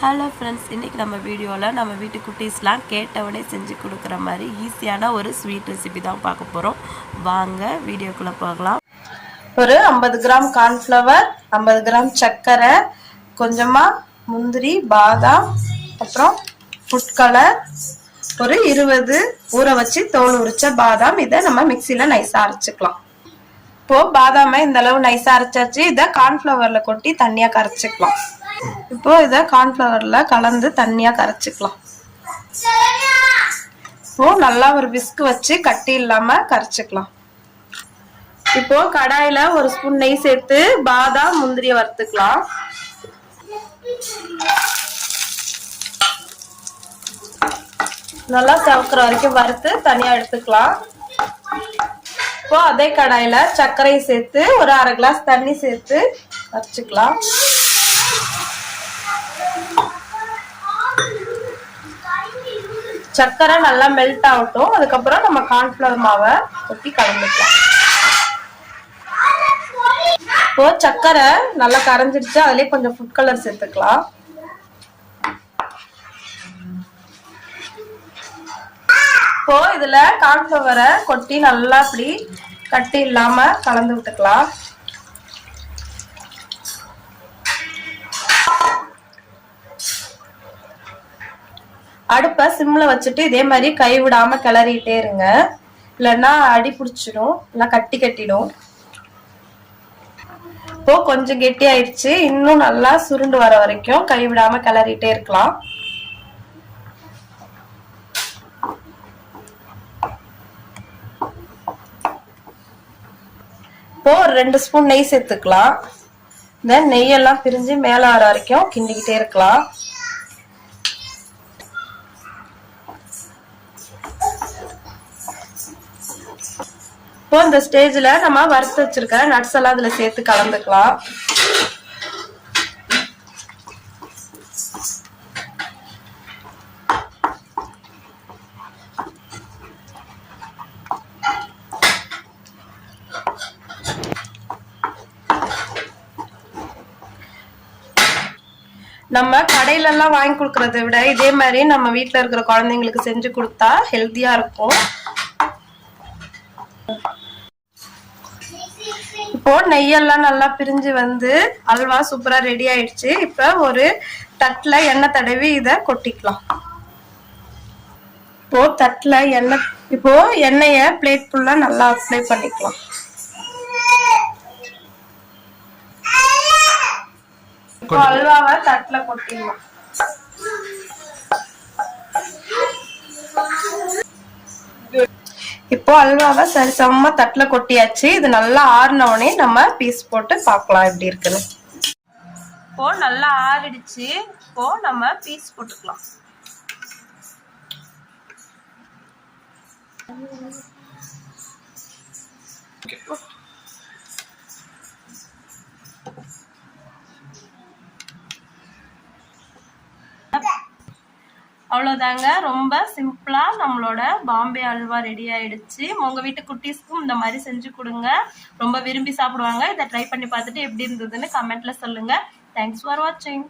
Hello friends, இன்றைக்கி நம்ம வீடியோவில் நம்ம வீட்டு குட்டீஸ்லாம் கேட்டவுடனே செஞ்சு கொடுக்குற மாதிரி ஈஸியான ஒரு ஸ்வீட் ரெசிபி தான் பார்க்க போகிறோம். வாங்க வீடியோக்குள்ளே போகலாம். ஒரு 50 கிராம் கார்ன்ஃப்ளவர், 50 கிராம் சர்க்கரை, கொஞ்சமாக முந்திரி, பாதாம், அப்புறம் ஃபுட் கலர், ஒரு 20 ஊற வச்சு தோல் உரிச்ச பாதாம். இதை நம்ம மிக்சியில் நைஸாக அரைச்சிக்கலாம். இப்போது பாதாமை இந்த அளவு நைஸாக அரைச்சாச்சு. இதை கார்ன்ஃப்ளவரில் கொட்டி தண்ணியாக கரைச்சிக்கலாம். இப்போ இதை கார்ன்ஃப்ளவர்ல கலந்து தண்ணியா கரைச்சிக்கலாம். இப்போ நல்லா ஒரு விஸ்க் வச்சு கட்டி இல்லாம கரைச்சிக்கலாம். இப்போ கடாயில ஒரு ஸ்பூன் நெய் சேர்த்து பாதாம் முந்திரிய வறுத்துக்கலாம். நல்லா சவக்கிற வரைக்கும் வறுத்து தனியா எடுத்துக்கலாம். இப்போ அதே கடாயில சர்க்கரையை சேர்த்து ஒரு அரை கிளாஸ் தண்ணி சேர்த்து கரைச்சிக்கலாம். சர்க்கரை நல்லா மெல்ட் ஆகட்டும். அதுக்கப்புறம் நம்ம கார்ன்ஃப்ளவர் மாவை கொட்டி கலந்துக்கலாம். இப்போ சர்க்கரை நல்லா கரைஞ்சிடுச்சு. அதுலயே கொஞ்சம் ஃபுட் கலர் சேர்த்துக்கலாம். இப்போ இதுல கார்ன்ஃப்ளவரை கொட்டி நல்லா இப்படி கட்டி இல்லாம கலந்து விட்டுக்கலாம். அடுப்பை சிம்ல வச்சுட்டு இதே மாதிரி கை விடாம கிளறிட்டே இருங்க, இல்லைன்னா அடி பிடிச்சிடும், இல்லை கட்டி கட்டிடும். இப்போ கொஞ்சம் கெட்டி ஆயிடுச்சு. இன்னும் நல்லா சுருண்டு வர வரைக்கும் கை விடாம கிளறிட்டே இருக்கலாம். இப்போ ஒரு 2 ஸ்பூன் நெய் சேர்த்துக்கலாம். இந்த நெய்யெல்லாம் பிரிஞ்சு மேல வர வரைக்கும் கிண்டிக்கிட்டே இருக்கலாம். இப்போ இந்த ஸ்டேஜ்ல நம்ம வறுத்து வச்சிருக்க நட்ஸ் எல்லாம் அதுல சேர்த்து கலந்துக்கலாம். நம்ம கடையில எல்லாம் வாங்கி கொடுக்கறதை விட இதே மாதிரி நம்ம வீட்டுல இருக்கிற குழந்தைங்களுக்கு செஞ்சு கொடுத்தா ஹெல்த்தியா இருக்கும். இப்போ நெய்யெல்லாம் நல்லா பிரிஞ்சு வந்து அல்வா சூப்பரா ரெடி ஆயிடுச்சு. இப்ப ஒரு தட்டுல எண்ணெய் தடவி இத கொட்டிக்கலாம். இப்போ தட்டுல எண்ணெய பிளேட் ஃபுல்லா நல்லா அப்ளை பண்ணிக்கலாம். இப்போ அல்வாவை தட்டுல கொட்டிடலாம். இப்போ அல்வாவை சரிசமமா தட்டுல கொட்டியாச்சு. இது நல்லா ஆறினவுடனே நம்ம பீஸ் போட்டு பார்க்கலாம் எப்படி இருக்குன்னு. இப்போ நல்லா ஆறிடுச்சு. இப்போ நம்ம பீஸ் போட்டுக்கலாம். அவ்வளோதாங்க, ரொம்ப சிம்பிளா நம்மளோட பாம்பே அல்வா ரெடி ஆயிடுச்சு. உங்க வீட்டு குட்டீஸ்க்கும் இந்த மாதிரி செஞ்சு கொடுங்க, ரொம்ப விரும்பி சாப்பிடுவாங்க. இதை ட்ரை பண்ணி பார்த்துட்டு எப்படி இருந்ததுன்னு கமெண்ட்ல சொல்லுங்க. தேங்க்ஸ் ஃபார் வாட்சிங்.